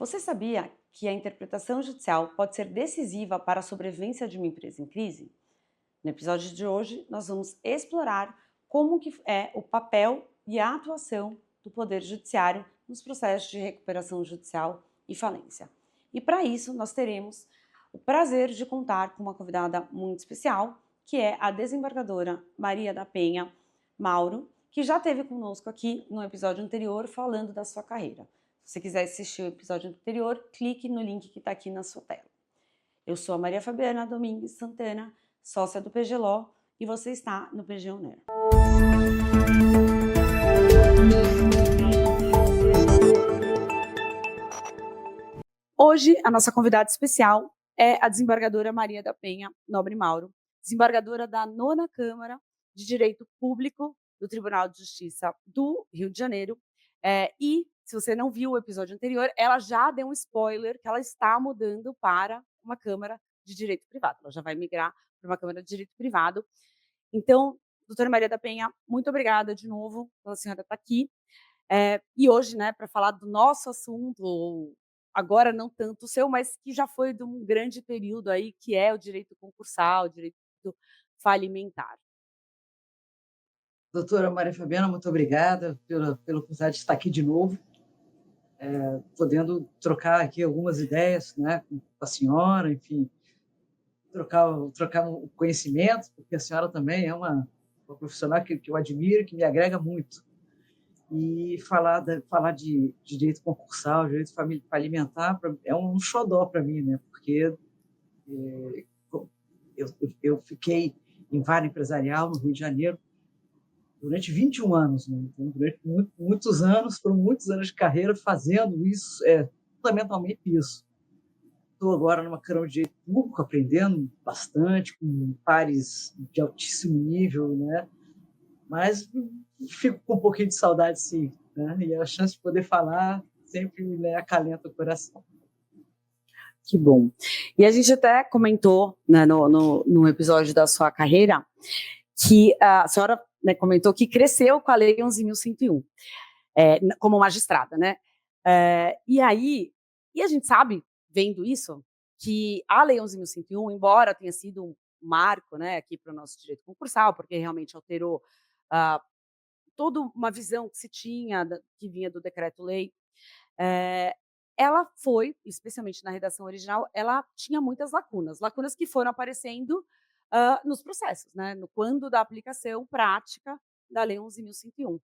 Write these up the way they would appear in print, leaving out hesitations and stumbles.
Você sabia que a interpretação judicial pode ser decisiva para a sobrevivência de uma empresa em crise? No episódio de hoje, nós vamos explorar como que é o papel e a atuação do Poder Judiciário nos processos de recuperação judicial e falência. E para isso, nós teremos o prazer de contar com uma convidada muito especial, que é a desembargadora Maria da Penha Mauro, que já esteve conosco aqui no episódio anterior falando da sua carreira. Se você quiser assistir o episódio anterior, clique no link que está aqui na sua tela. Eu sou a Maria Fabiana Domingues Santana, sócia do PG Law, e você está no PG Uner. Hoje, a nossa convidada especial é a desembargadora Maria da Penha Nobre Mauro, desembargadora da 9ª Câmara de Direito Público do Tribunal de Justiça do Rio de Janeiro. E, se você não viu o episódio anterior, ela já deu um spoiler que ela está mudando para uma Câmara de Direito Privado. Ela já vai migrar para uma Câmara de Direito Privado. Então, doutora Maria da Penha, muito obrigada de novo pela senhora estar aqui. E hoje, né, para falar do nosso assunto, agora não tanto o seu, mas que já foi de um grande período aí, que é o direito concursal, o direito falimentar. Doutora Maria Fabiana, muito obrigada pela oportunidade de estar aqui de novo, podendo trocar aqui algumas ideias, né, com a senhora, enfim, trocar um conhecimento, porque a senhora também é uma profissional que eu admiro, que me agrega muito. E falar de direito concursal, direito falimentar, é um xodó para mim, né, porque eu fiquei em vara empresarial no Rio de Janeiro durante 21 anos, né? Então, durante muitos anos, foram muitos anos de carreira fazendo isso, fundamentalmente isso. Estou agora numa Câmara de Direito Público, aprendendo bastante, com pares de altíssimo nível, né? Mas fico com um pouquinho de saudade, sim, né? E a chance de poder falar sempre, né, acalenta o coração. Que bom. E a gente até comentou, né, no episódio da sua carreira, que a senhora, né, comentou que cresceu com a Lei 11.101, como magistrada, né? E a gente sabe, vendo isso, que a Lei 11.101, embora tenha sido um marco, né, aqui para o nosso direito concursal, porque realmente alterou toda uma visão que se tinha, que vinha do decreto-lei, ela foi, especialmente na redação original, ela tinha muitas lacunas que foram aparecendo nos processos, né, no quando da aplicação prática da Lei 11.101.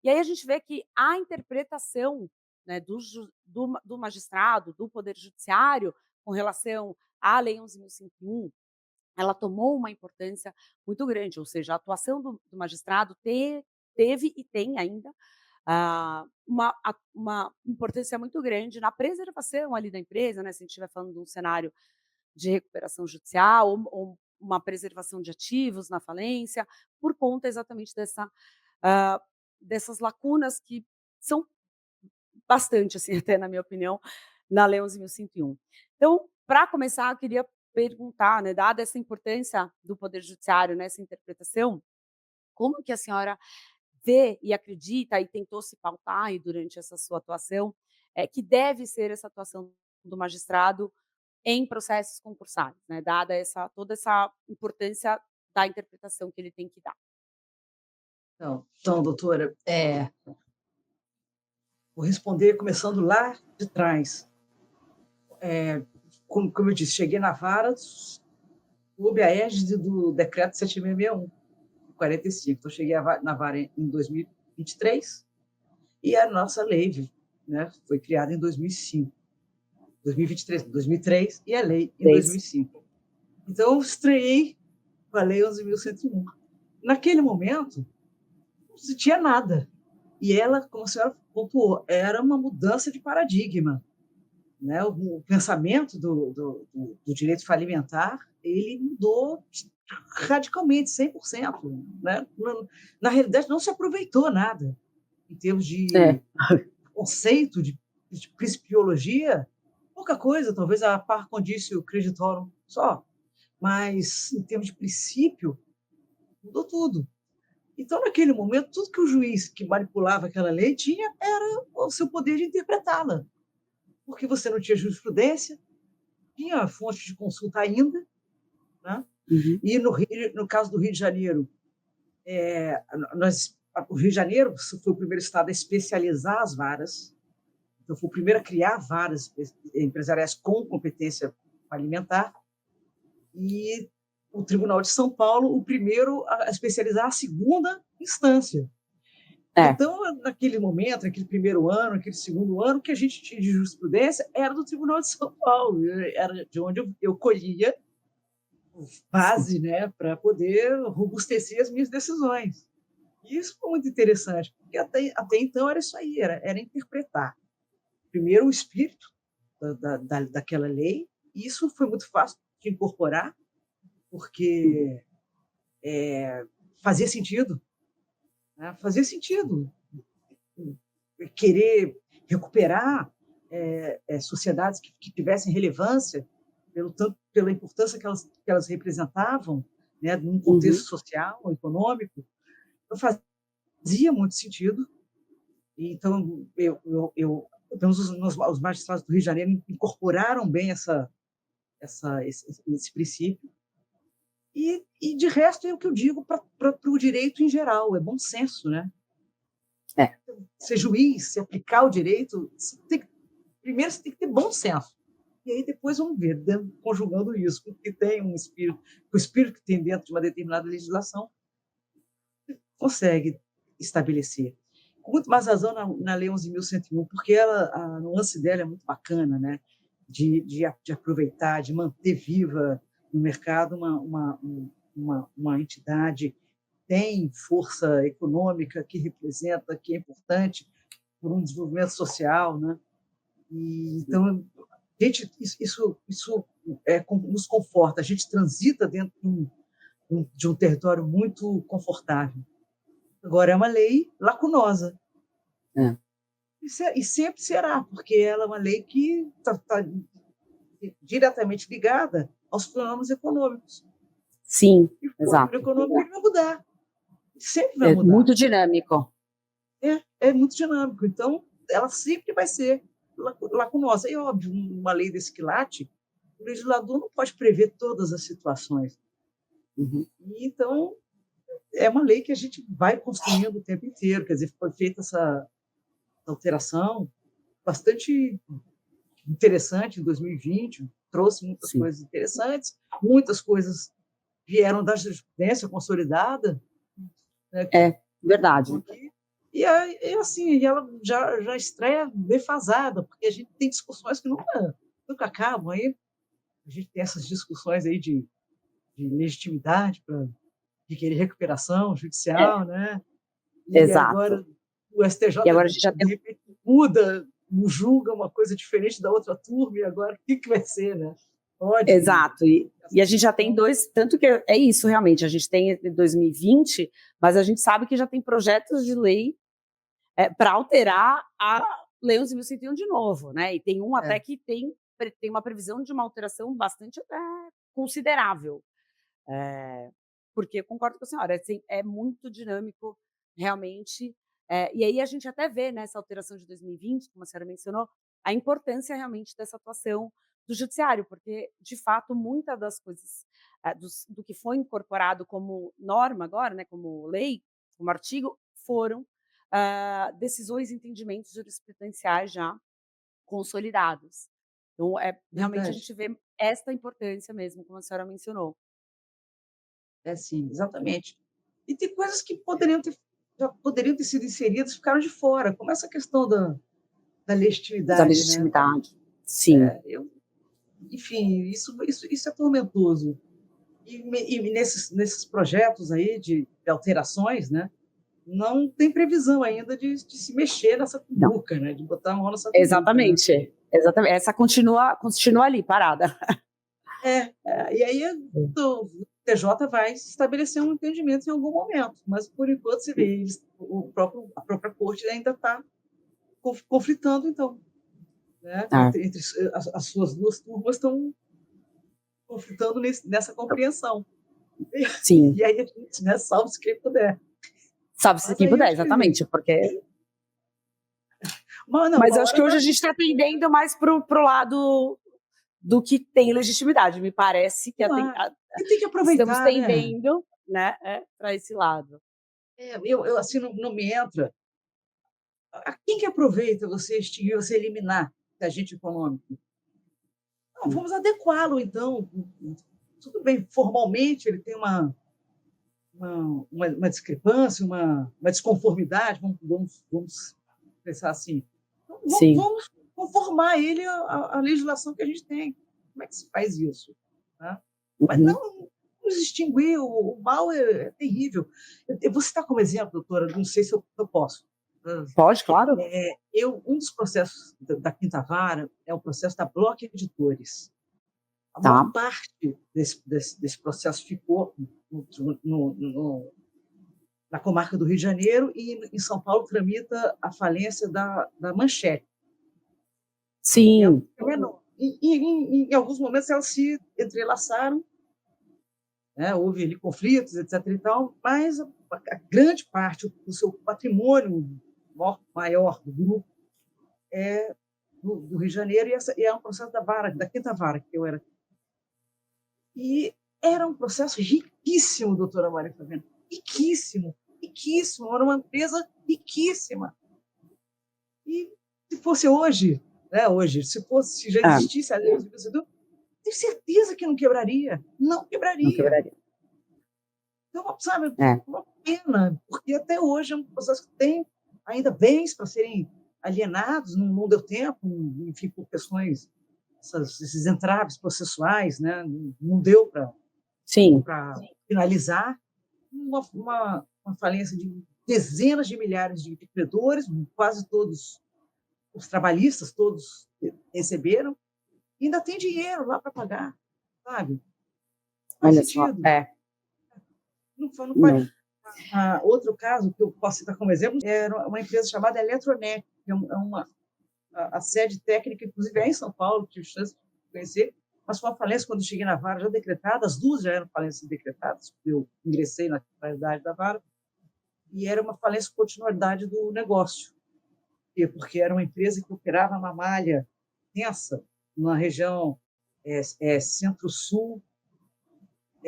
E aí a gente vê que a interpretação, né, do magistrado, do Poder Judiciário, com relação à Lei 11.101, ela tomou uma importância muito grande, ou seja, a atuação do magistrado teve e tem ainda uma importância muito grande na preservação ali da empresa, né, se a gente estiver falando de um cenário de recuperação judicial ou uma preservação de ativos na falência, por conta exatamente dessas lacunas que são bastante, assim, até na minha opinião, na Lei 11.101. Então, para começar, eu queria perguntar, né, dada essa importância do Poder Judiciário nessa interpretação, como que a senhora vê e acredita e tentou se pautar aí durante essa sua atuação, que deve ser essa atuação do magistrado em processos concursais, né, dada toda essa importância da interpretação que ele tem que dar? Então, doutora, vou responder começando lá de trás. Como eu disse, cheguei na vara sob a égide do decreto 7661, 45. Então, cheguei na vara em 2023 e a nossa lei, né, foi criada em 2005. 2023, 2003 e a lei em 2005. Então, eu estreiei com a lei 11.101. Naquele momento, não se tinha nada. E ela, como a senhora pontuou, era uma mudança de paradigma, né? O pensamento do direito falimentar, ele mudou radicalmente, 100%. Né? Na realidade, não se aproveitou nada em termos de conceito, de principiologia, pouca coisa, talvez a par conditio creditorum só, mas em termos de princípio, mudou tudo. Então, naquele momento, tudo que o juiz que manipulava aquela lei tinha era o seu poder de interpretá-la. porque você não tinha jurisprudência, tinha fonte de consulta ainda, né? E no caso do Rio de Janeiro, o Rio de Janeiro foi o primeiro estado a especializar as varas, então foi o primeiro a criar varas empresariais com competência alimentar, e o Tribunal de São Paulo, o primeiro a especializar a segunda instância. Então, naquele momento, naquele primeiro ano, naquele segundo ano, o que a gente tinha de jurisprudência era do Tribunal de São Paulo, era de onde eu colhia base, né, para poder robustecer as minhas decisões. E isso foi muito interessante, porque até então era isso aí, era interpretar. Primeiro, o espírito daquela lei, e isso foi muito fácil de incorporar, porque fazia sentido. Né? Fazia sentido querer recuperar sociedades que tivessem relevância pela importância que elas representavam, né, num contexto social, econômico. Então, fazia muito sentido. Então, os magistrados do Rio de Janeiro incorporaram bem esse princípio. E, de resto, é o que eu digo para o direito em geral, é bom senso, né? Ser juiz, se aplicar o direito, primeiro você tem que ter bom senso. E aí depois vamos ver, conjugando isso, porque tem o espírito que tem dentro de uma determinada legislação, consegue estabelecer. Com muito mais razão na Lei 11.101, porque a nuance dela é muito bacana, né? De aproveitar, de manter viva no mercado uma entidade que tem força econômica, que representa, que é importante por um desenvolvimento social, né? E, então, gente, isso nos conforta. A gente transita dentro de um território muito confortável. Agora, é uma lei lacunosa. E sempre será, porque ela é uma lei que está diretamente ligada aos fenômenos econômicos. Sim, e o exato. econômico ele vai mudar. Sempre vai mudar. Muito dinâmico. É muito dinâmico. Então, ela sempre vai ser lacunosa. É óbvio, uma lei desse quilate, o legislador não pode prever todas as situações. Então, é uma lei que a gente vai construindo o tempo inteiro. Quer dizer, foi feita essa alteração bastante interessante em 2020, trouxe muitas coisas interessantes, muitas coisas vieram da jurisprudência consolidada. Né, verdade. E assim, ela já estreia defasada, porque a gente tem discussões que nunca acabam. Aí a gente tem essas discussões aí de legitimidade, de querer recuperação judicial, né? E exato. agora o STJ e agora a gente já de repente muda, julga uma coisa diferente da outra turma, e agora o que vai ser, né? Exato, e a gente já tem dois, tanto que é isso realmente, a gente tem 2020, mas a gente sabe que já tem projetos de lei para alterar a Lei 11.101 de novo, né? E tem um até que tem uma previsão de uma alteração bastante até considerável. Porque eu concordo com a senhora, é muito dinâmico, realmente. E aí a gente até vê nessa alteração de 2020, como a senhora mencionou, a importância realmente dessa atuação do judiciário, porque, de fato, muitas das coisas do que foi incorporado como norma agora, né, como lei, como artigo, foram decisões e entendimentos jurisprudenciais já consolidados. Então, realmente a gente vê esta importância mesmo, como a senhora mencionou. Sim, exatamente. E tem coisas que já poderiam ter sido inseridas, ficaram de fora, como essa questão da legitimidade. Da legitimidade, né? Sim. Enfim, isso é tormentoso. E nesses projetos aí de alterações, né, não tem previsão ainda de se mexer nessa cumbuca, né, de botar a mão nessa cumbuca. Exatamente. Né? Exatamente. Essa continua ali, parada. E aí o TJ vai estabelecer um entendimento em algum momento, mas por enquanto você vê, a própria corte ainda está conflitando, então. Né? Entre as suas duas turmas estão conflitando nessa compreensão. Sim. E aí a gente, né, salve-se quem puder. Salve-se quem puder, exatamente, porque... Mas eu acho que hoje a gente está tendendo mais para o lado do que tem legitimidade. Me parece que e tem que estamos aproveitar, né? tendendo, né, para esse lado. Eu assim, não me entra. A quem que aproveita você extinguir, você eliminar o agente econômico? Não, vamos adequá-lo, então. Tudo bem, formalmente ele tem uma discrepância, uma desconformidade, vamos pensar assim. Então, Sim. vamos conformar ele à legislação que a gente tem. Como é que se faz isso? Né? Mas não vamos extinguir, o mal é terrível. Eu vou citar como exemplo, doutora, não sei se eu posso. Pode, claro. Um dos processos da Quinta Vara é o processo da Bloch Editores. A Tá. maior parte desse processo ficou na comarca do Rio de Janeiro, e em São Paulo tramita a falência da Manchete. Sim. Em alguns momentos elas se entrelaçaram, né? Houve ali conflitos, etc. e tal, mas a grande parte do seu patrimônio maior do grupo é do Rio de Janeiro, e é um processo da Quinta Vara, que eu era. E era um processo riquíssimo, doutora Maria Flaviana, riquíssimo, riquíssimo, era uma empresa riquíssima. E se fosse hoje, né, se já existisse a lei do vencedor, tenho certeza que não quebraria. Não quebraria. Não quebraria. Então, sabe, uma pena, porque até hoje é um processo que tem ainda bens para serem alienados, não deu tempo, enfim, por questões, esses entraves processuais, né, não deu para finalizar. Uma falência de dezenas de milhares de credores, quase todos os trabalhistas, todos receberam, e ainda tem dinheiro lá para pagar, sabe? Não faz sentido. Não faz. Outro caso que eu posso citar como exemplo era uma empresa chamada Eletronet, que a sede técnica, inclusive, é em São Paulo, tive chance de conhecer, mas foi uma falência quando eu cheguei na vara já decretada, as duas já eram falências decretadas, eu ingressei na titularidade da vara, e era uma falência com continuidade do negócio, porque era uma empresa que operava uma malha tensa na região centro-sul,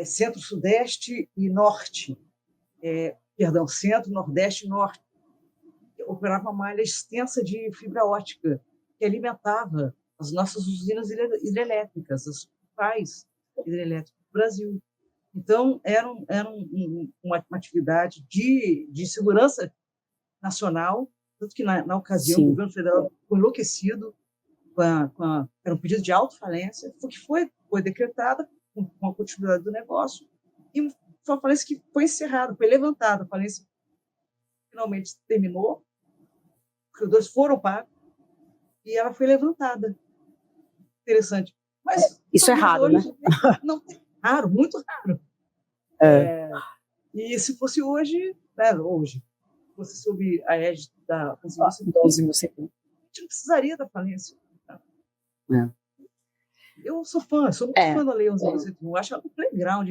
centro-sudeste e norte, centro, nordeste e norte. Operava uma malha extensa de fibra óptica que alimentava as nossas usinas hidrelétricas, as principais hidrelétricas do Brasil. Então, era uma atividade de segurança nacional, tanto que, na ocasião, o governo federal ficou enlouquecido era um pedido de autofalência, que foi decretada com a continuidade do negócio, e foi uma falência que foi encerrada, foi levantada, a falência finalmente terminou, os credores foram pagos, e ela foi levantada. Interessante. Mas isso é raro, hoje, né? Não, raro, muito raro. E se fosse hoje, se fosse sob a égide da 11.000, a gente não precisaria da falência. Eu sou muito fã da Lei 11.101. Acho ela um playground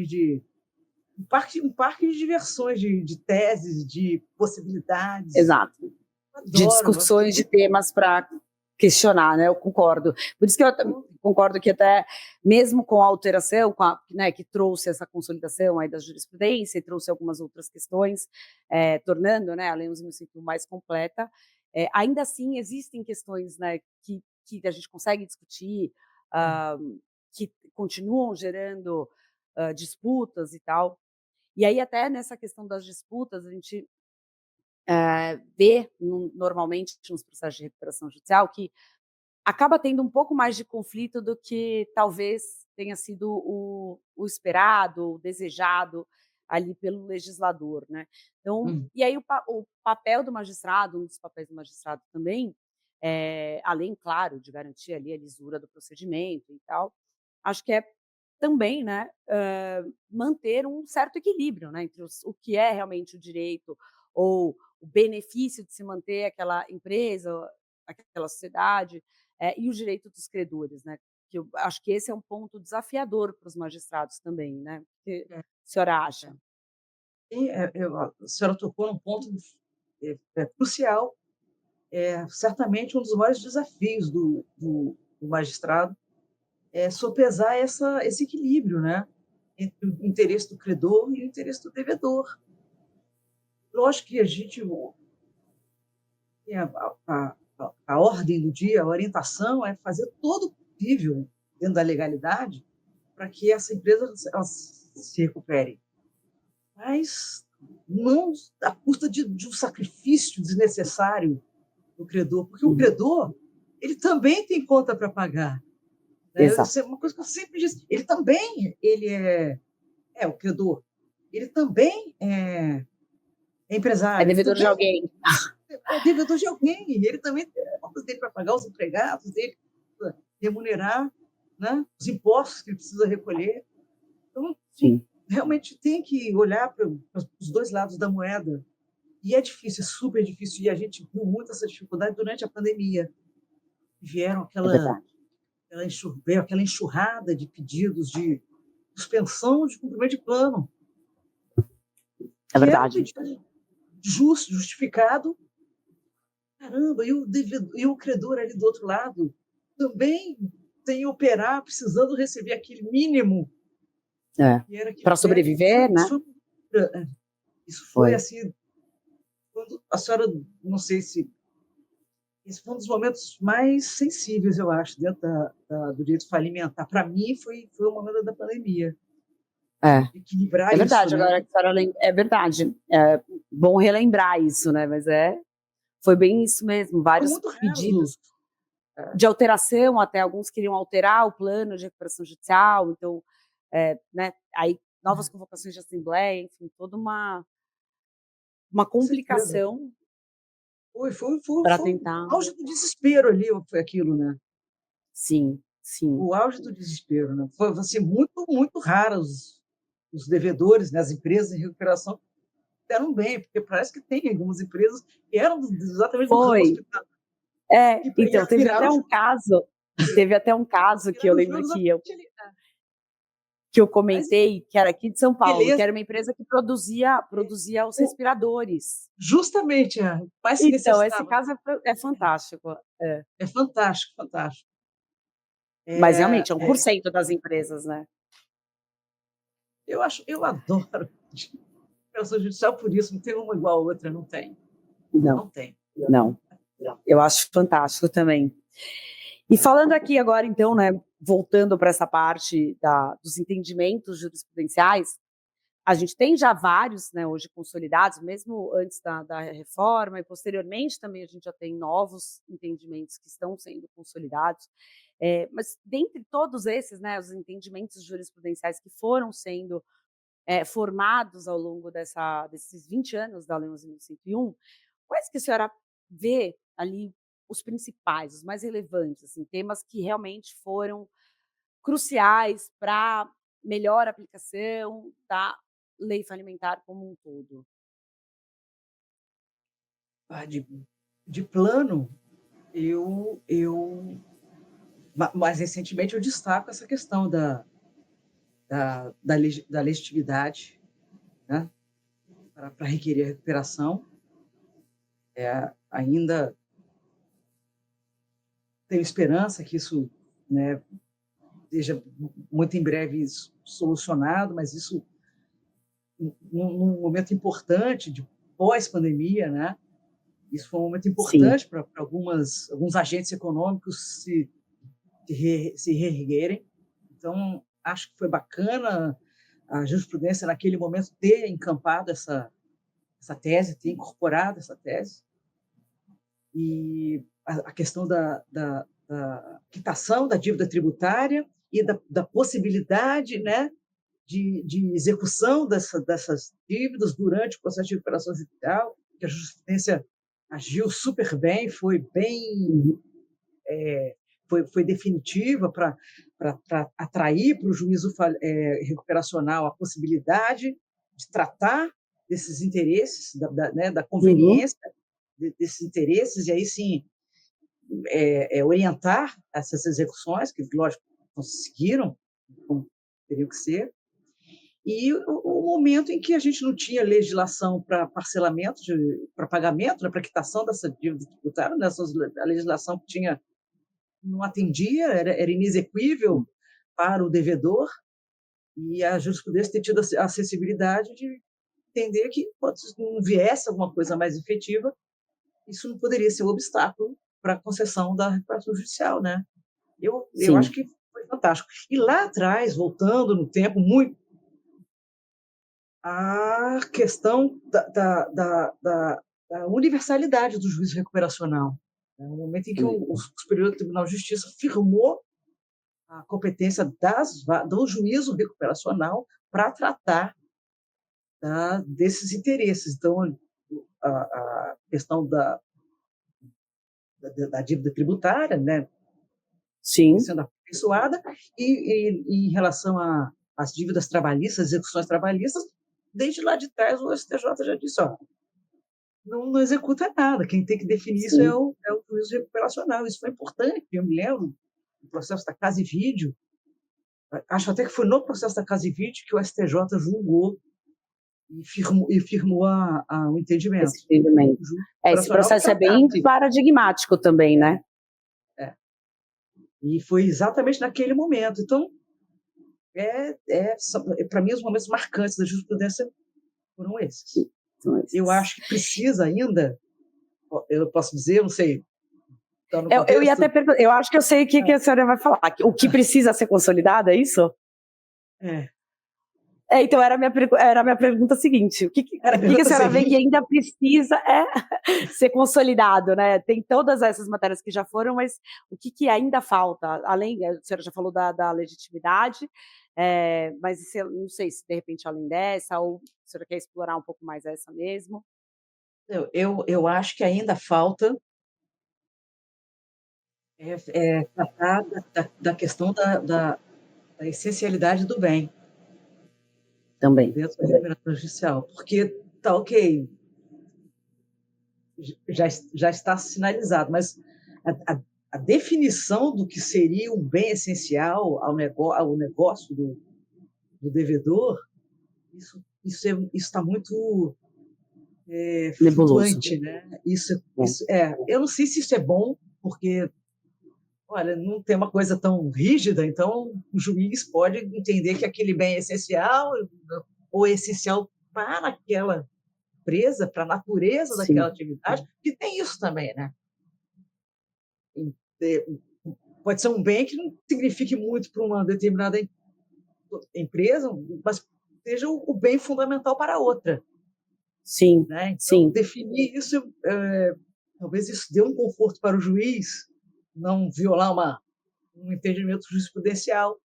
um parque de diversões, de teses, de possibilidades. Exato. Adoro, de discussões, de temas para questionar, né? Eu concordo. Por isso que eu concordo que até mesmo com a alteração, né, que trouxe essa consolidação aí da jurisprudência e trouxe algumas outras questões, tornando, né, a Lei 11.101 mais completa, ainda assim existem questões, né, que a gente consegue discutir, que continuam gerando disputas e tal. E aí até nessa questão das disputas a gente vê normalmente nos processos de recuperação judicial que acaba tendo um pouco mais de conflito do que talvez tenha sido o esperado, o desejado ali pelo legislador, né? Então, e aí o papel do magistrado, um dos papéis do magistrado também, além, claro, de garantir ali a lisura do procedimento e tal, acho que é também, né, manter um certo equilíbrio, né, entre o que é realmente o direito ou o benefício de se manter aquela empresa, aquela sociedade, e o direito dos credores, né? Que eu acho que esse é um ponto desafiador para os magistrados também, né? O que a senhora acha? A senhora tocou num ponto crucial, certamente um dos maiores desafios do magistrado é sopesar esse equilíbrio, né, entre o interesse do credor e o interesse do devedor. Lógico que a gente tem a ordem do dia, a orientação é fazer todo o possível dentro da legalidade para que essa empresa ela se recupere, mas não à custa de um sacrifício desnecessário do credor, porque o credor ele também tem conta para pagar. Né? Isso é uma coisa que eu sempre disse. Ele também é o credor. Ele também é empresário. É devedor de alguém. É devedor de alguém. Ele também tem a conta dele para pagar os empregados dele, para remunerar, né, os impostos que ele precisa recolher. Então, sim, realmente tem que olhar para os dois lados da moeda. E é difícil, é super difícil. E a gente viu muito essa dificuldade durante a pandemia. Vieram aquela enxurrada de pedidos de suspensão de cumprimento de plano. É verdade. Que era um pedido justificado. Caramba, e o credor ali do outro lado também tem que operar precisando receber aquele mínimo. Para sobreviver, né? Isso foi assim, quando a senhora, não sei se esse foi um dos momentos mais sensíveis, eu acho, dentro do direito falimentar. Para mim, foi o momento da pandemia. Equilibrar é verdade, isso, agora né? é verdade. É bom relembrar isso, né? Mas foi bem isso mesmo, vários pedidos de alteração, até alguns queriam alterar o plano de recuperação judicial, então, né, aí novas convocações de assembleia, enfim, toda uma complicação foi para tentar. o auge do desespero ali, foi aquilo, né? Sim. O auge do desespero, né? Foi assim, muito, muito raro os devedores, né, as empresas de recuperação deram bem, porque parece que tem algumas empresas que eram exatamente do ramo hospitalar. Então, teve até um caso que eu lembro que eu comentei, que era aqui de São Paulo, que era uma empresa que produzia os respiradores. Justamente, mais se então, necessitava. Esse caso é fantástico. É fantástico, fantástico. Mas realmente é 1% das empresas, né? Eu adoro recuperação judicial por isso, não tem uma igual a outra, não tem. Não tem. Não. Eu acho fantástico também. E falando aqui agora, então, né, voltando para essa parte dos entendimentos jurisprudenciais, a gente tem já vários, né, hoje consolidados, mesmo antes da reforma, e posteriormente também a gente já tem novos entendimentos que estão sendo consolidados. Mas dentre todos esses, né, os entendimentos jurisprudenciais que foram sendo formados ao longo desses 20 anos da Lei 11.101, quais que a senhora vê ali os principais, os mais relevantes, assim, temas que realmente foram cruciais para melhor aplicação da lei falimentar como um todo? De plano, mais recentemente eu destaco essa questão da legitimidade, né, para requerer a recuperação. Ainda tenho esperança que isso, né, seja muito em breve solucionado, mas isso num momento importante de pós-pandemia, né? Isso foi um momento importante para alguns agentes econômicos se reerguerem. Então, acho que foi bacana a jurisprudência naquele momento ter encampado essa tese, ter incorporado essa tese. E a questão da quitação da dívida tributária e da possibilidade, né, de execução dessas dívidas durante o processo de recuperação judicial, que a jurisprudência agiu super bem, foi definitiva para atrair para o juízo recuperacional a possibilidade de tratar desses interesses, da conveniência desses interesses, e aí sim orientar essas execuções, que, lógico, conseguiram, como teriam que ser. E o momento em que a gente não tinha legislação para parcelamento, para pagamento, né, para quitação dessa dívida tributária, né, a legislação que tinha não atendia, era inexequível para o devedor, e a jurisprudência tem tido a sensibilidade de entender que, se não viesse alguma coisa mais efetiva, isso não poderia ser um obstáculo para a concessão da recuperação judicial, né? Eu acho Sim, que foi fantástico. E lá atrás, voltando no tempo, muito a questão da universalidade do juízo recuperacional. No momento em que o Superior Tribunal de Justiça firmou a competência do juízo recuperacional para tratar desses interesses. Então, a questão da dívida tributária, né, sim. sendo aperfeiçoada, e em relação às dívidas trabalhistas, execuções trabalhistas, desde lá de trás o STJ já disse, ó, não executa nada, quem tem que definir isso é o juízo recuperacional. Isso foi importante, eu me lembro, no processo da Casa e Vídeo, acho até que foi no processo da Casa e Vídeo que o STJ julgou e firmou o entendimento. Esse entendimento. Esse processo é bem paradigmático também, né? E foi exatamente naquele momento. Então, para mim, os momentos marcantes da jurisprudência foram esses. Eu acho que precisa ainda, eu posso dizer, não sei. Eu ia até perguntar, eu acho que eu sei o que a senhora vai falar. O que precisa ser consolidado, é isso? Então, era a minha pergunta seguinte: o que a senhora vê que ainda precisa ser consolidado, né? Tem todas essas matérias que já foram, mas o que ainda falta? Além, a senhora já falou da legitimidade, mas não sei se de repente além dessa, ou a senhora quer explorar um pouco mais essa mesmo? Eu acho que ainda falta tratar da questão da essencialidade do bem. Também. Dentro da recuperação judicial. Porque, tá ok, já está sinalizado, mas a definição do que seria um bem essencial ao negócio do devedor, isso está muito flutuante, né? Eu não sei se isso é bom, porque, olha, não tem uma coisa tão rígida, então o juiz pode entender que aquele bem é essencial ou é essencial para aquela empresa, para a natureza daquela atividade, que tem isso também, né? Pode ser um bem que não signifique muito para uma determinada empresa, mas seja o bem fundamental para outra. Sim, né? Então, sim. definir isso, talvez isso dê um conforto para o juiz, não violar um entendimento jurisprudencial.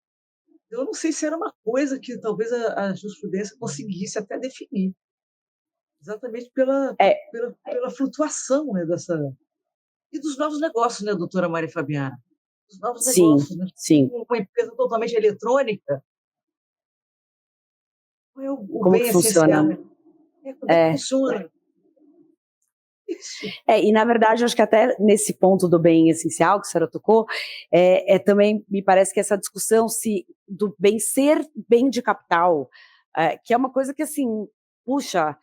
Eu não sei se era uma coisa que talvez a jurisprudência conseguisse até definir, exatamente pela flutuação, né, e dos novos negócios, né, doutora Maria Fabiana? Os novos negócios, né? Sim. Uma empresa totalmente eletrônica, qual é o Como bem que funciona? essencial? Como é que funciona? E na verdade, eu acho que até nesse ponto do bem essencial que a senhora tocou, também me parece que essa discussão do bem ser bem de capital, que é uma coisa que, assim, puxa,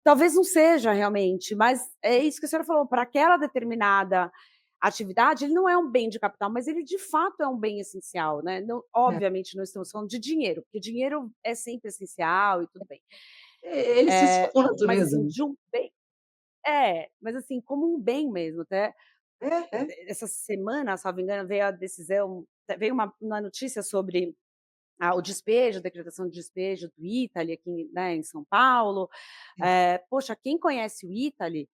talvez não seja realmente, mas é isso que a senhora falou, para aquela determinada atividade, ele não é um bem de capital, mas ele de fato é um bem essencial, né? Não, obviamente não estamos falando de dinheiro, porque dinheiro é sempre essencial e tudo bem. Ele se essencial por natureza. Mas assim, de um bem. Mas assim, como um bem mesmo, até essa semana, se não me engano, veio a decisão, veio uma notícia sobre o despejo, a decretação de despejo do Ítali aqui, né, em São Paulo. Poxa, quem conhece o Ítali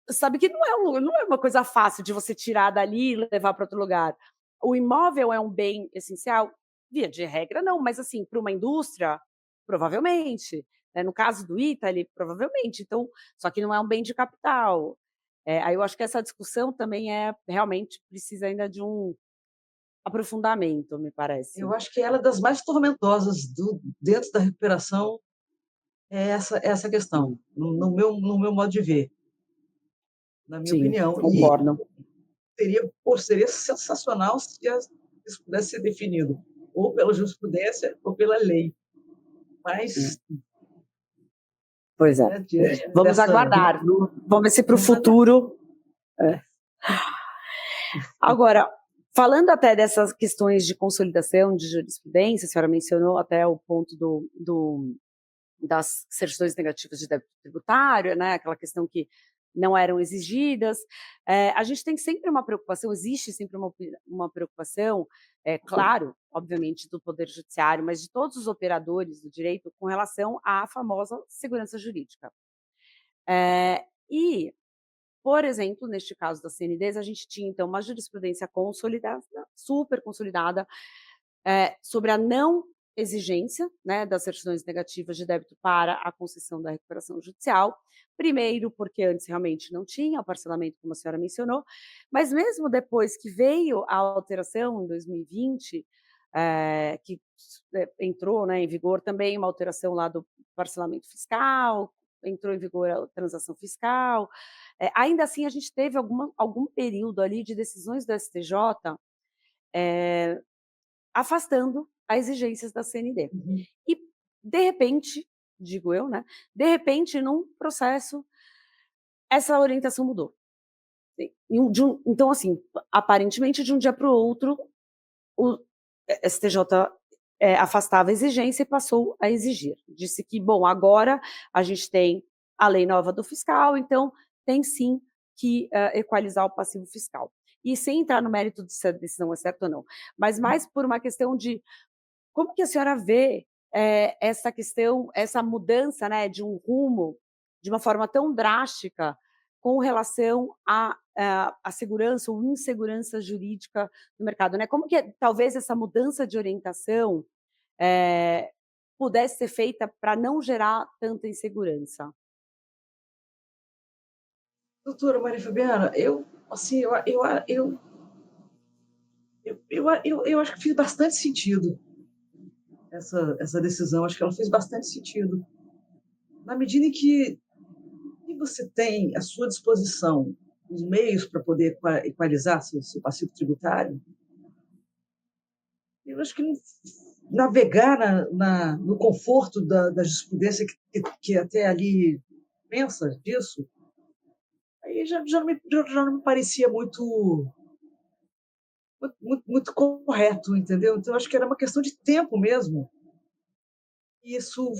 sabe que não é uma coisa fácil de você tirar dali e levar para outro lugar. O imóvel é um bem essencial? Via de regra, não, mas assim, para uma indústria, provavelmente. No caso do Ítali, provavelmente. Então, só que não é um bem de capital. Aí eu acho que essa discussão também realmente precisa ainda de um aprofundamento, me parece. Eu acho que ela é das mais tormentosas dentro da recuperação, é essa questão, no meu modo de ver, na minha opinião. Concordo. E seria sensacional se isso pudesse ser definido ou pela jurisprudência ou pela lei. Mas, Pois é. né, Vamos aguardar. Vamos ver se para o futuro. Agora, falando até dessas questões de consolidação de jurisprudência, a senhora mencionou até o ponto das certidões negativas de débito tributário, né, aquela questão que não eram exigidas. A gente tem sempre uma preocupação, existe sempre uma preocupação, claro, obviamente, do Poder Judiciário, mas de todos os operadores do direito com relação à famosa segurança jurídica. E, por exemplo, neste caso das CNDs, a gente tinha, então, uma jurisprudência consolidada, super consolidada, sobre a não exigência, né, das certidões negativas de débito para a concessão da recuperação judicial. Primeiro, porque antes realmente não tinha o parcelamento, como a senhora mencionou, mas mesmo depois que veio a alteração em 2020, que entrou, né, em vigor também uma alteração lá do parcelamento fiscal, entrou em vigor a transação fiscal. Ainda assim, a gente teve algum período ali de decisões do STJ afastando as exigências da CND. E, de repente, digo eu, né, de repente, num processo, essa orientação mudou. Então, assim, aparentemente, de um dia para o outro, o STJ afastava a exigência e passou a exigir. Disse que, bom, agora a gente tem a lei nova do fiscal, então tem sim que equalizar o passivo fiscal. E sem entrar no mérito de se a decisão é certa ou não, mas mais por uma questão de como que a senhora vê essa questão, essa mudança, né, de um rumo, de uma forma tão drástica, com relação à segurança ou insegurança jurídica do mercado, né? Como que talvez essa mudança de orientação pudesse ser feita para não gerar tanta insegurança? doutora Maria Fabiana, assim, eu acho que fez bastante sentido essa decisão, acho que ela fez bastante sentido. Na medida em que você tem à sua disposição os meios para poder equalizar seu passivo tributário, eu acho que navegar no conforto da jurisprudência que até ali pensa disso, aí já não me parecia muito correto, entendeu? Então, acho que era uma questão de tempo mesmo. Isso,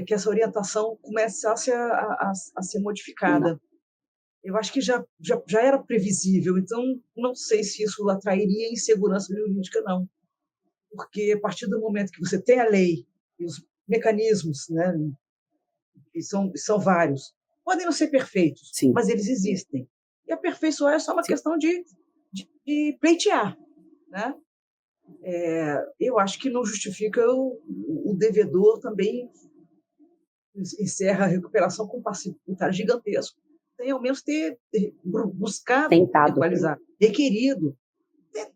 que essa orientação começasse a ser modificada. Eu acho que já era previsível, então não sei se isso atrairia insegurança jurídica, não. Porque a partir do momento que você tem a lei e os mecanismos, né, que são vários, podem não ser perfeitos, Sim. mas eles existem. E aperfeiçoar é só uma questão de pleitear, né? Eu acho que não justifica o devedor também encerra a recuperação com um passivo tributário gigantesco. Tem ao menos ter buscado Tentado. equalizar, requerido.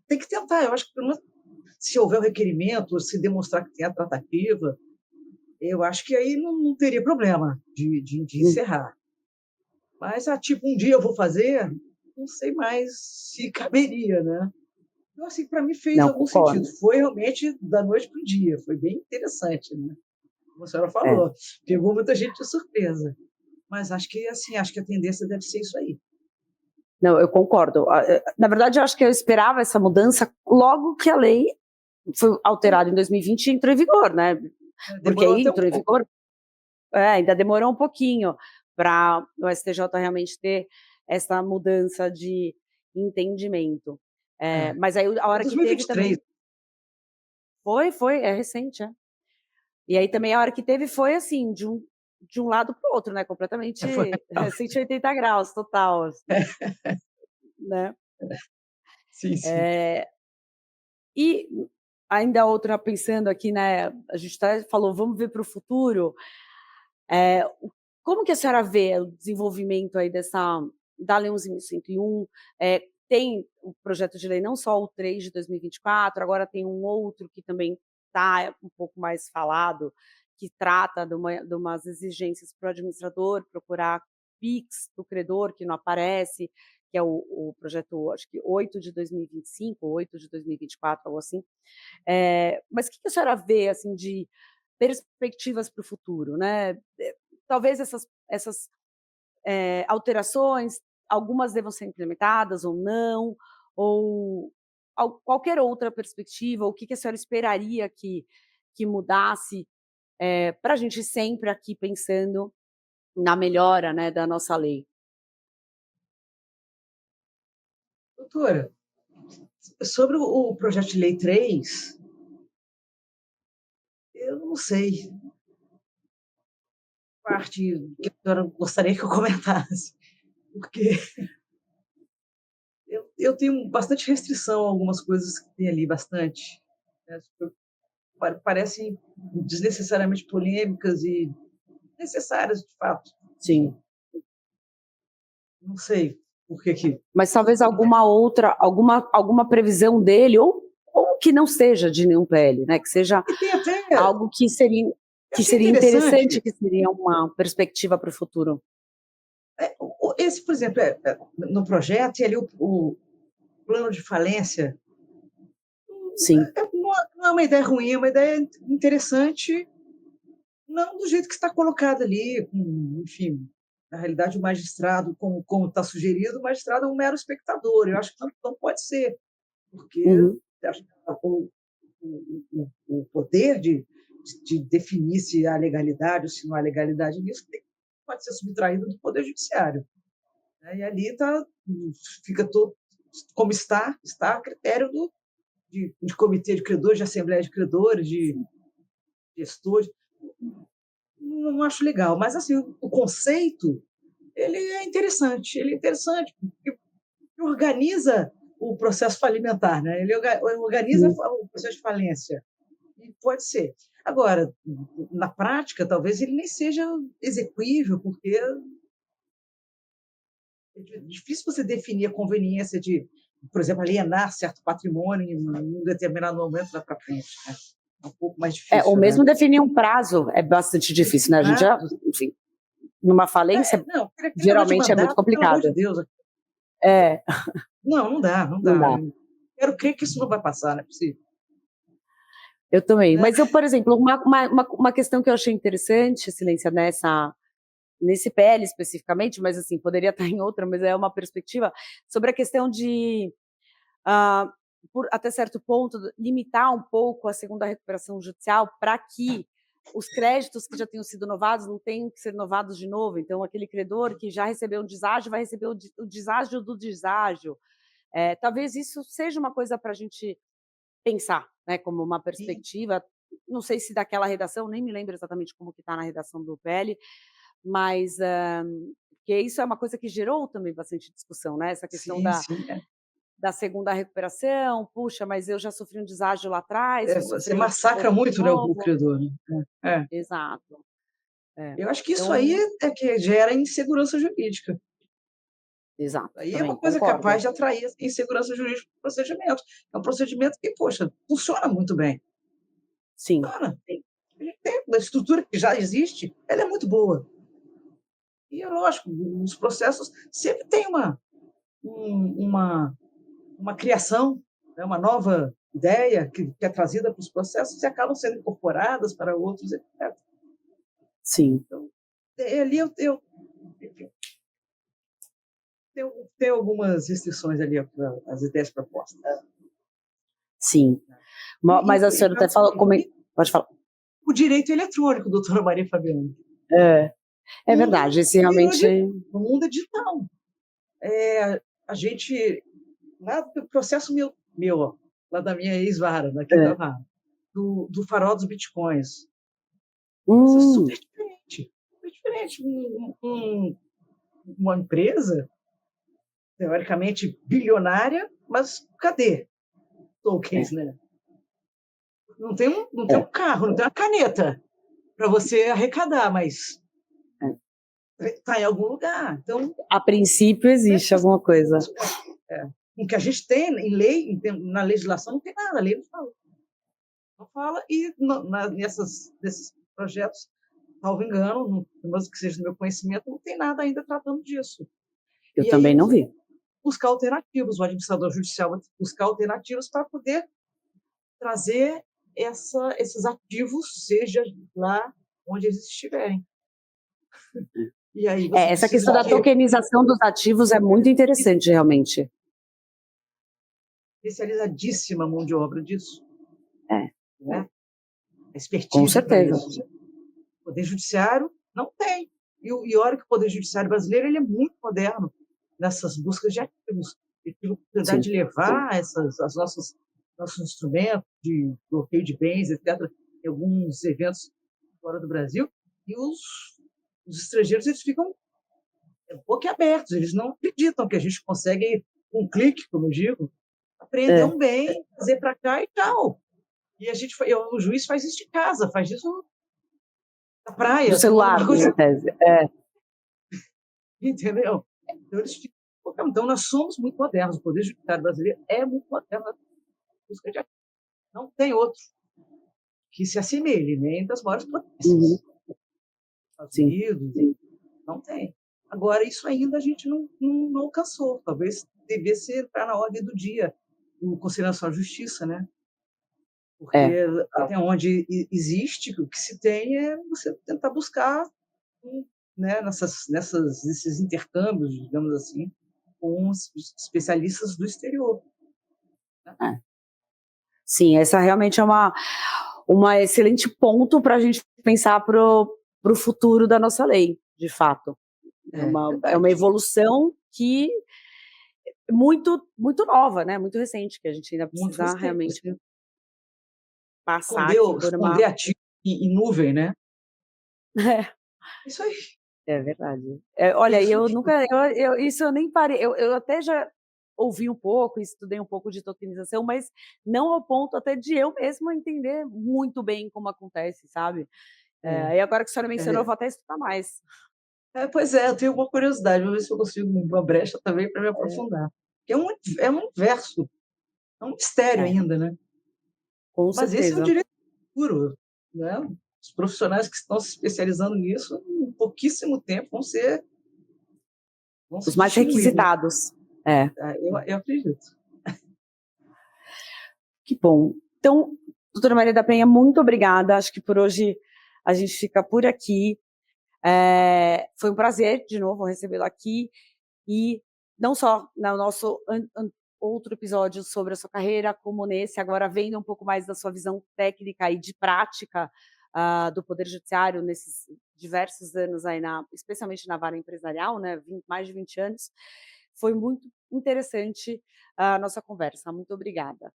Tem que tentar. Eu acho que se houver o requerimento, se demonstrar que tem a tratativa, eu acho que aí não teria problema de encerrar. Mas, tipo, um dia eu vou fazer, não sei mais se caberia, né? Então, assim, para mim fez algum sentido. Foi realmente da noite para o dia. Foi bem interessante, né? Como a senhora falou. Pegou muita gente de surpresa. Mas acho que, assim, acho que a tendência deve ser isso aí. Não, eu concordo. Na verdade, eu acho que eu esperava essa mudança logo que a lei foi alterada em 2020 e entrou em vigor, né? Porque aí entrou em vigor, ainda demorou um pouquinho para o STJ realmente ter essa mudança de entendimento. Mas aí a hora 2023. que teve também... Foi, é recente, E aí também a hora que teve foi assim, de um lado para o outro, né? Completamente 180 graus, total. Assim, né? Sim, sim. E ainda outra, pensando aqui, né? A gente falou, vamos ver para o futuro. Como que a senhora vê o desenvolvimento aí da Lei 11.101? Tem o projeto de lei, não só o 3 de 2024, agora tem um outro que também está um pouco mais falado, que trata de umas exigências para o administrador procurar PIX do credor, que não aparece, que é o projeto, acho que 8 de 2025, 8 de 2024, algo assim. Mas o que a senhora vê, assim, perspectivas para o futuro, né? Talvez essas alterações, algumas devam ser implementadas ou não, ou qualquer outra perspectiva, o que a senhora esperaria que mudasse, para a gente sempre aqui pensando na melhora, né, da nossa lei. Doutora, sobre o projeto de lei 3, eu não sei parte que a senhora gostaria que eu comentasse, porque eu tenho bastante restrição a algumas coisas que tem ali, bastante, né, parecem desnecessariamente polêmicas e necessárias, de fato. Sim. Não sei por que. Mas talvez alguma previsão dele, ou que não seja de nenhum PL, né? Que seja algo que seria interessante, que seria uma perspectiva para o futuro. Esse, por exemplo, no projeto, e ali o plano de falência. Sim. Não é uma ideia ruim, é uma ideia interessante, não do jeito que está colocado ali, enfim. Na realidade, o magistrado, como está sugerido, o magistrado é um mero espectador. Eu acho que não pode ser, porque acho que o poder de definir se há legalidade ou se não há legalidade nisso pode ser subtraído do Poder Judiciário. E ali fica todo como está a critério de comitê de credores, de assembleia de credores, de gestores. Não acho legal, mas assim, o conceito ele é interessante, porque organiza o processo falimentar, né? Ele organiza o processo de falência. E pode ser. Agora, na prática, talvez ele nem seja execuível, porque é difícil você definir a conveniência de, por exemplo, alienar certo patrimônio em um determinado momento da para frente. Né? É um pouco mais difícil. Ou mesmo definir um prazo é bastante difícil, né? A gente enfim, numa falência, geralmente é muito complicado. Pelo amor de Deus. Não dá. Quero crer que isso não vai passar, não é possível. Eu também. Mas eu, por exemplo, uma questão que eu achei interessante, Silência, nesse PL especificamente, mas assim, poderia estar em outra, mas é uma perspectiva, sobre a questão de, até certo ponto, limitar um pouco a segunda recuperação judicial para que os créditos que já tenham sido novados não tenham que ser novados de novo. Então, aquele credor que já recebeu um deságio vai receber o deságio do deságio. Talvez isso seja uma coisa para a gente pensar, né, como uma perspectiva. Não sei se daquela redação, nem me lembro exatamente como que está na redação do PL, mas porque isso é uma coisa que gerou também bastante discussão, né? Essa questão da segunda recuperação. Puxa, mas eu já sofri um deságio lá atrás. Você massacra muito, né, o credor. Né? Exato. Eu acho que isso aí é que gera insegurança jurídica. Exato. Aí é uma coisa capaz de atrair insegurança jurídica para o procedimento. É um procedimento que, poxa, funciona muito bem. Sim. Funciona. A estrutura que já existe, ela é muito boa. E é lógico, os processos sempre tem uma criação, né, uma nova ideia que é trazida para os processos e acabam sendo incorporadas para outros, etc. Sim. Então, ali eu tenho algumas restrições ali às ideias propostas. Sim. Mas a senhora até falou... Pode falar. O direito eletrônico, doutora Maria Fabiana. É verdade, esse realmente... No mundo digital. A gente... Lá do processo meu lá da minha ex-vara, da quinta vara, do farol dos bitcoins. Isso é super diferente. Super diferente. Uma empresa, teoricamente bilionária, mas cadê tokens, né? Não tem um carro, não tem uma caneta para você arrecadar, mas está em algum lugar. Então, a princípio existe alguma coisa. O que a gente tem em lei, na legislação, não tem nada, a lei não fala. Não fala, e nesses projetos, salvo engano, mas que seja do meu conhecimento, não tem nada ainda tratando disso. Eu também não vi. Buscar alternativas, o administrador judicial vai buscar alternativas para poder trazer esses ativos, seja lá onde eles estiverem. E aí você Essa precisa questão da de tokenização dos ativos é muito interessante, realmente. especializadíssima mão de obra disso, É, né? com Expertise para certeza. isso. O Poder Judiciário não tem. E olha que o Poder Judiciário brasileiro ele é muito moderno nessas buscas de ativos. Ele tem a oportunidade Sim, de levar nossos instrumentos de bloqueio de bens, etc., em alguns eventos fora do Brasil, e os estrangeiros eles ficam boquiabertos, eles não acreditam que a gente consegue, com um clique, como eu digo, apreender é, um bem, trazer para cá e tal. E o juiz faz isso de casa, faz isso na do praia, tomando celular, bagulho, em tese. É, entendeu? Então, eles ficam, então, nós somos muito modernos. O Poder Judiciário brasileiro é muito moderno na busca de ativos. Não tem outro que se assemelhe, nem das maiores uhum, potências. Estados sim. Unidos, não tem. Agora, isso ainda a gente não alcançou. Talvez devesse entrar na ordem do dia o Conselho Nacional de Justiça, né? É, Porque até onde existe, o que se tem é você tentar buscar, né, nesses intercâmbios, digamos assim, com os especialistas do exterior. é. Sim, essa realmente é uma excelente ponto para a gente pensar para o futuro da nossa lei, de fato. É uma Verdade. evolução que é muito nova, né? Muito recente, que a gente ainda Muito precisa recente. realmente Assim, passar aqui por uma. esconder ativo em nuvem, né? Isso aí. É verdade. Olha, Isso eu aí. nunca, isso eu nem parei, eu até já ouvi um pouco, estudei um pouco de tokenização, mas não ao ponto até de eu mesma entender muito bem como acontece, sabe? É, E agora que a senhora mencionou, eu é, vou até estudar mais. pois é, eu tenho uma curiosidade, vou ver se eu consigo uma brecha também para me É, aprofundar. É um universo, é um mistério é, ainda, né? com Mas esse é o certeza. direito puro, né? Os profissionais que estão se especializando nisso, em pouquíssimo tempo, vão se Os mais distinguir, né? requisitados. É, Tá? Eu acredito. que bom. Então, doutora Maria da Penha, muito obrigada. Acho que por hoje a gente fica por aqui. Foi um prazer, de novo, recebê-la aqui. E não só no nosso outro episódio sobre a sua carreira, como nesse, agora vendo um pouco mais da sua visão técnica e de prática do Poder Judiciário nesses diversos anos aí, especialmente na vara empresarial, né, mais de 20 anos. Foi muito interessante a nossa conversa. Muito obrigada.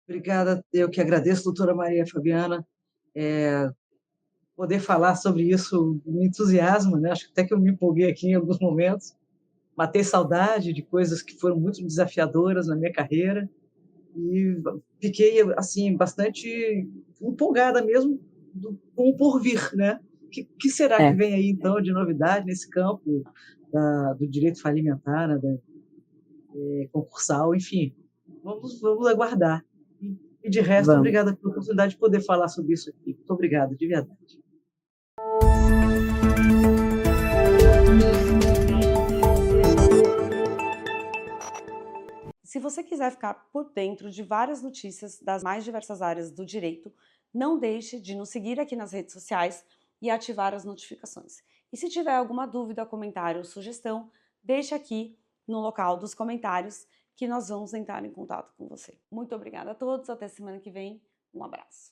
Obrigada, eu que agradeço, doutora Maria Fabiana. Poder falar sobre isso me entusiasma, né? Acho que até que eu me empolguei aqui em alguns momentos. Matei saudade de coisas que foram muito desafiadoras na minha carreira e fiquei assim bastante empolgada mesmo com o porvir, né? Que será que É, vem aí então de novidade nesse campo do direito falimentar, né, concursal, enfim, vamos aguardar. E de resto, vamos. obrigada pela oportunidade de poder falar sobre isso aqui. Muito obrigado, de verdade. Se você quiser ficar por dentro de várias notícias das mais diversas áreas do direito, não deixe de nos seguir aqui nas redes sociais e ativar as notificações. E se tiver alguma dúvida, comentário ou sugestão, deixe aqui no local dos comentários que nós vamos entrar em contato com você. Muito obrigada a todos, até semana que vem, um abraço.